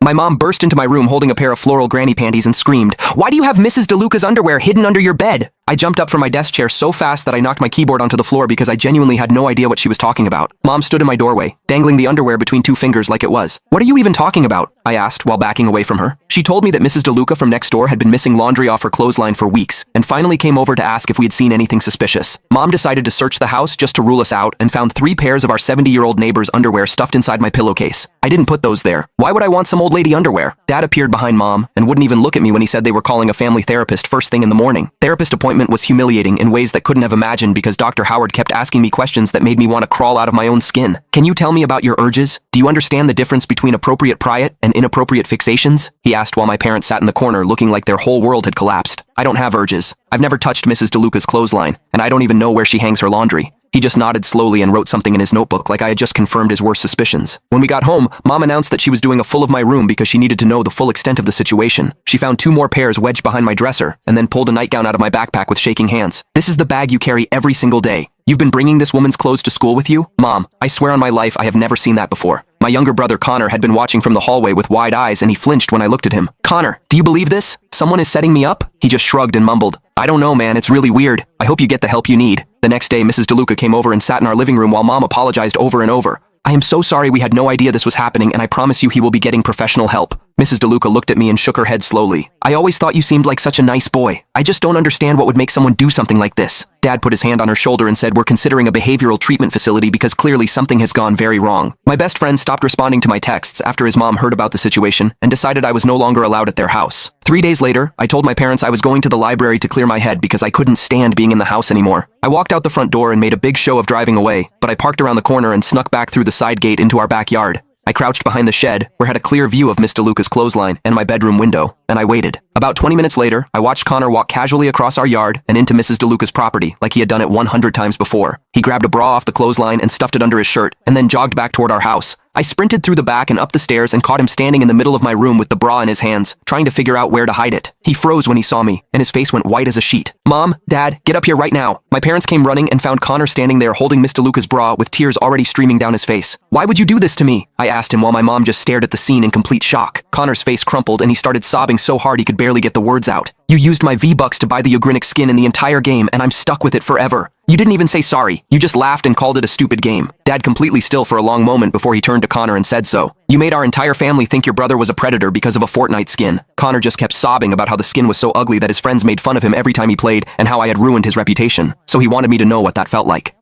My mom burst into my room holding a pair of floral granny panties and screamed, "Why do you have Mrs. DeLuca's underwear hidden under your bed?" I jumped up from my desk chair so fast that I knocked my keyboard onto the floor because I genuinely had no idea what she was talking about. Mom stood in my doorway, dangling the underwear between two fingers like it was. "What are you even talking about?" I asked while backing away from her. She told me that Mrs. DeLuca from next door had been missing laundry off her clothesline for weeks and finally came over to ask if we had seen anything suspicious. Mom decided to search the house just to rule us out and found 3 pairs of our 70-year-old neighbor's underwear stuffed inside my pillowcase. I didn't put those there. Why would I want some old lady underwear? Dad appeared behind Mom and wouldn't even look at me when he said they were calling a family therapist first thing in the morning. Therapist appointment was humiliating in ways that couldn't have imagined because Dr. Howard kept asking me questions that made me want to crawl out of my own skin. "Can you tell me about your urges? Do you understand the difference between appropriate priet and inappropriate fixations?" he asked while my parents sat in the corner looking like their whole world had collapsed. "I don't have urges. I've never touched Mrs. DeLuca's clothesline, and I don't even know where she hangs her laundry." He just nodded slowly and wrote something in his notebook like I had just confirmed his worst suspicions. When we got home, Mom announced that she was doing a full of my room because she needed to know the full extent of the situation. She found 2 more pairs wedged behind my dresser and then pulled a nightgown out of my backpack with shaking hands. "This is the bag you carry every single day. You've been bringing this woman's clothes to school with you?" "Mom, I swear on my life I have never seen that before." My younger brother Connor had been watching from the hallway with wide eyes and he flinched when I looked at him. "Connor, do you believe this? Someone is setting me up?" He just shrugged and mumbled, "I don't know, man, it's really weird. I hope you get the help you need." The next day, Mrs. DeLuca came over and sat in our living room while Mom apologized over and over. "I am so sorry we had no idea this was happening and I promise you he will be getting professional help." Mrs. DeLuca looked at me and shook her head slowly. "I always thought you seemed like such a nice boy. I just don't understand what would make someone do something like this." Dad put his hand on her shoulder and said, "We're considering a behavioral treatment facility because clearly something has gone very wrong." My best friend stopped responding to my texts after his mom heard about the situation and decided I was no longer allowed at their house. 3 days later, I told my parents I was going to the library to clear my head because I couldn't stand being in the house anymore. I walked out the front door and made a big show of driving away, but I parked around the corner and snuck back through the side gate into our backyard. I crouched behind the shed, where I had a clear view of Miss DeLuca's clothesline and my bedroom window, and I waited. About 20 minutes later, I watched Connor walk casually across our yard and into Mrs. DeLuca's property like he had done it 100 times before. He grabbed a bra off the clothesline and stuffed it under his shirt, and then jogged back toward our house. I sprinted through the back and up the stairs and caught him standing in the middle of my room with the bra in his hands, trying to figure out where to hide it. He froze when he saw me, and his face went white as a sheet. "Mom, Dad, get up here right now." My parents came running and found Connor standing there holding Miss DeLuca's bra with tears already streaming down his face. "Why would you do this to me?" I asked him while my mom just stared at the scene in complete shock. Connor's face crumpled and he started sobbing so hard he could barely get the words out. "You used my V-Bucks to buy the Ugritic skin in the entire game and I'm stuck with it forever. You didn't even say sorry. You just laughed and called it a stupid game." Dad completely still for a long moment before he turned to Connor and said so. "You made our entire family think your brother was a predator because of a Fortnite skin." Connor just kept sobbing about how the skin was so ugly that his friends made fun of him every time he played and how I had ruined his reputation. So he wanted me to know what that felt like.